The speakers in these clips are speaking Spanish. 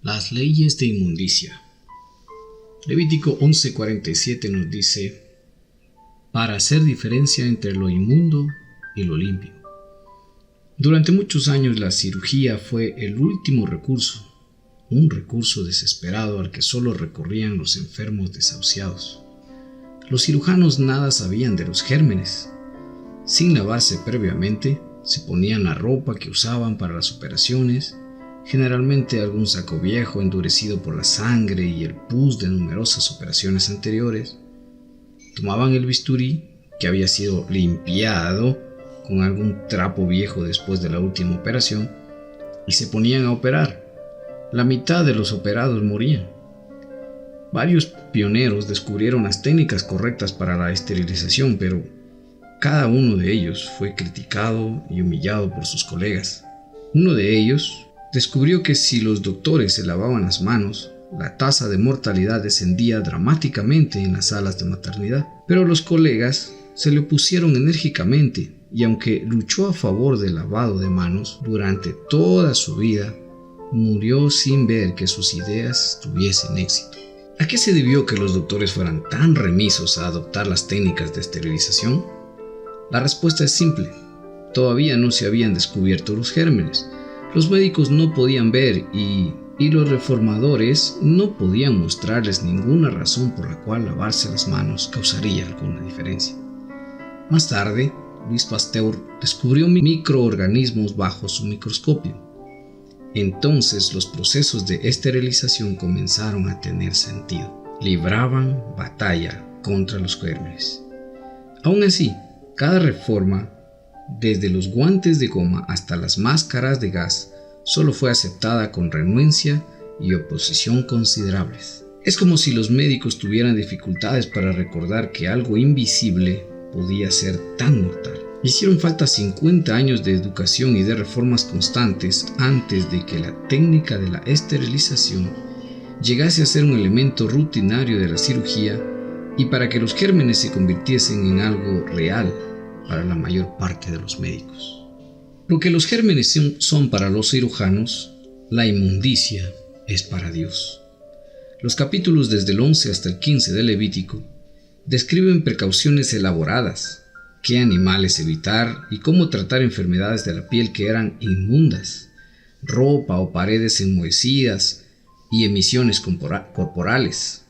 Las leyes de inmundicia. Levítico 11:47 nos dice: para hacer diferencia entre lo inmundo y lo limpio. Durante muchos años la cirugía fue el último recurso, un recurso desesperado al que solo recurrían los enfermos desahuciados. Los cirujanos nada sabían de los gérmenes. Sin lavarse previamente, se ponían la ropa que usaban para las operaciones, generalmente algún saco viejo endurecido por la sangre y el pus de numerosas operaciones anteriores. Tomaban el bisturí, que había sido limpiado con algún trapo viejo después de la última operación, y se ponían a operar. La mitad de los operados morían. Varios pioneros descubrieron las técnicas correctas para la esterilización, pero cada uno de ellos fue criticado y humillado por sus colegas. Uno de ellos descubrió que si los doctores se lavaban las manos, la tasa de mortalidad descendía dramáticamente en las salas de maternidad. Pero los colegas se le opusieron enérgicamente y aunque luchó a favor del lavado de manos durante toda su vida, murió sin ver que sus ideas tuviesen éxito. ¿A qué se debió que los doctores fueran tan remisos a adoptar las técnicas de esterilización? La respuesta es simple: todavía no se habían descubierto los gérmenes. Los médicos no podían ver y los reformadores no podían mostrarles ninguna razón por la cual lavarse las manos causaría alguna diferencia. Más tarde, Louis Pasteur descubrió microorganismos bajo su microscopio. Entonces los procesos de esterilización comenzaron a tener sentido. Libraban batalla contra los gérmenes. Aún así, cada reforma, desde los guantes de goma hasta las máscaras de gas, solo fue aceptada con renuencia y oposición considerables. Es como si los médicos tuvieran dificultades para recordar que algo invisible podía ser tan mortal. Hicieron falta 50 años de educación y de reformas constantes antes de que la técnica de la esterilización llegase a ser un elemento rutinario de la cirugía y para que los gérmenes se convirtiesen en algo real para la mayor parte de los médicos. Lo que los gérmenes son para los cirujanos, la inmundicia es para Dios. Los capítulos desde el 11 hasta el 15 de Levítico describen precauciones elaboradas, qué animales evitar y cómo tratar enfermedades de la piel que eran inmundas, ropa o paredes enmohecidas y emisiones corporales.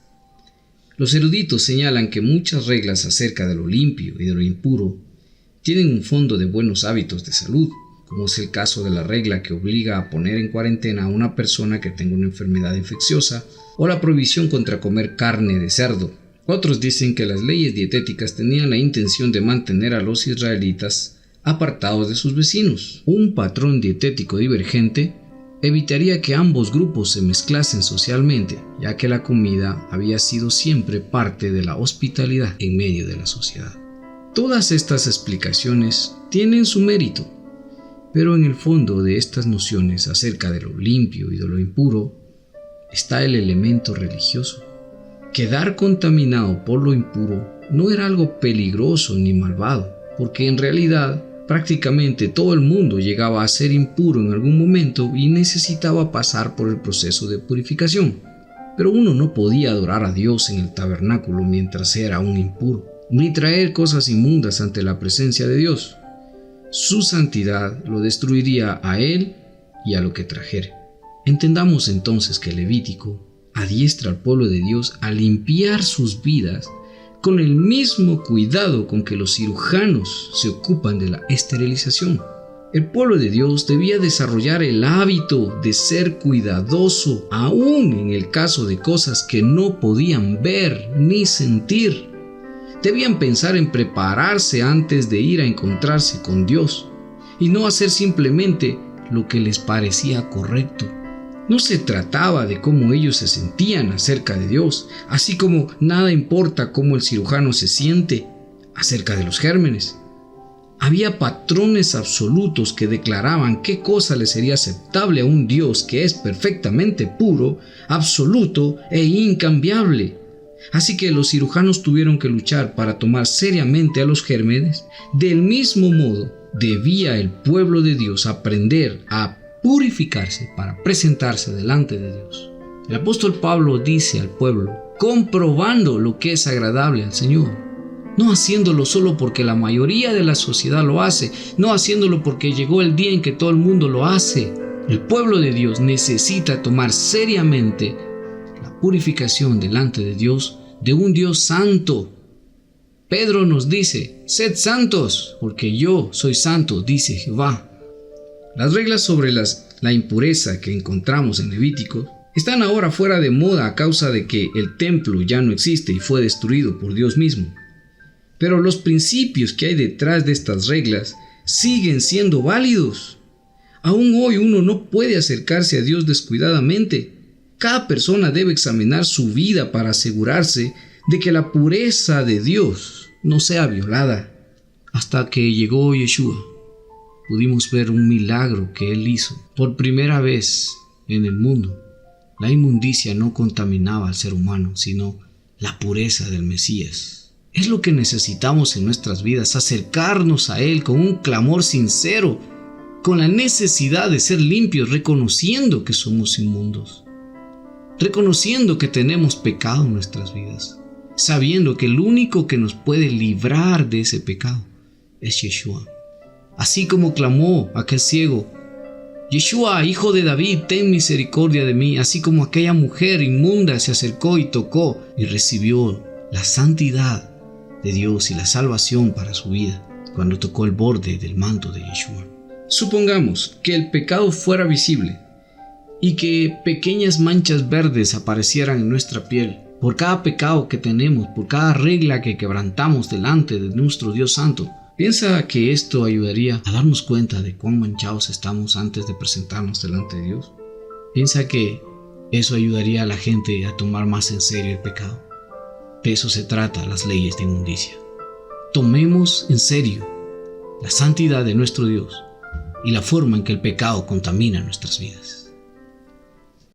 Los eruditos señalan que muchas reglas acerca de lo limpio y de lo impuro tienen un fondo de buenos hábitos de salud, como es el caso de la regla que obliga a poner en cuarentena a una persona que tenga una enfermedad infecciosa o la prohibición contra comer carne de cerdo. Otros dicen que las leyes dietéticas tenían la intención de mantener a los israelitas apartados de sus vecinos. Un patrón dietético divergente evitaría que ambos grupos se mezclasen socialmente, ya que la comida había sido siempre parte de la hospitalidad en medio de la sociedad. Todas estas explicaciones tienen su mérito, pero en el fondo de estas nociones acerca de lo limpio y de lo impuro está el elemento religioso. Quedar contaminado por lo impuro no era algo peligroso ni malvado, porque en realidad prácticamente todo el mundo llegaba a ser impuro en algún momento y necesitaba pasar por el proceso de purificación. Pero uno no podía adorar a Dios en el tabernáculo mientras era un impuro, ni traer cosas inmundas ante la presencia de Dios. Su santidad lo destruiría a él y a lo que trajere. Entendamos entonces que Levítico adiestra al pueblo de Dios a limpiar sus vidas con el mismo cuidado con que los cirujanos se ocupan de la esterilización. El pueblo de Dios debía desarrollar el hábito de ser cuidadoso, aún en el caso de cosas que no podían ver ni sentir. Debían pensar en prepararse antes de ir a encontrarse con Dios y no hacer simplemente lo que les parecía correcto. No se trataba de cómo ellos se sentían acerca de Dios, así como nada importa cómo el cirujano se siente acerca de los gérmenes. Había patrones absolutos que declaraban qué cosa le sería aceptable a un Dios que es perfectamente puro, absoluto e incambiable. Así que los cirujanos tuvieron que luchar para tomar seriamente a los gérmenes. Del mismo modo, debía el pueblo de Dios aprender a purificarse, para presentarse delante de Dios. El apóstol Pablo dice al pueblo, comprobando lo que es agradable al Señor, no haciéndolo solo porque la mayoría de la sociedad lo hace, no haciéndolo porque llegó el día en que todo el mundo lo hace. El pueblo de Dios necesita tomar seriamente la purificación delante de Dios, de un Dios santo. Pedro nos dice, sed santos, porque yo soy santo, dice Jehová. Las reglas sobre la impureza que encontramos en Levítico están ahora fuera de moda a causa de que el templo ya no existe y fue destruido por Dios mismo. Pero los principios que hay detrás de estas reglas siguen siendo válidos. Aún hoy uno no puede acercarse a Dios descuidadamente. Cada persona debe examinar su vida para asegurarse de que la pureza de Dios no sea violada. Hasta que llegó Yeshua, pudimos ver un milagro que Él hizo. Por primera vez en el mundo, la inmundicia no contaminaba al ser humano, sino la pureza del Mesías. Es lo que necesitamos en nuestras vidas, acercarnos a Él con un clamor sincero, con la necesidad de ser limpios, reconociendo que somos inmundos, reconociendo que tenemos pecado en nuestras vidas, sabiendo que el único que nos puede librar de ese pecado es Yeshua. Así como clamó aquel ciego, Yeshua, hijo de David, ten misericordia de mí, así como aquella mujer inmunda se acercó y tocó y recibió la santidad de Dios y la salvación para su vida cuando tocó el borde del manto de Yeshua. Supongamos que el pecado fuera visible y que pequeñas manchas verdes aparecieran en nuestra piel por cada pecado que tenemos, por cada regla que quebrantamos delante de nuestro Dios Santo. ¿Piensa que esto ayudaría a darnos cuenta de cuán manchados estamos antes de presentarnos delante de Dios? ¿Piensa que eso ayudaría a la gente a tomar más en serio el pecado? De eso se trata las leyes de inmundicia. Tomemos en serio la santidad de nuestro Dios y la forma en que el pecado contamina nuestras vidas.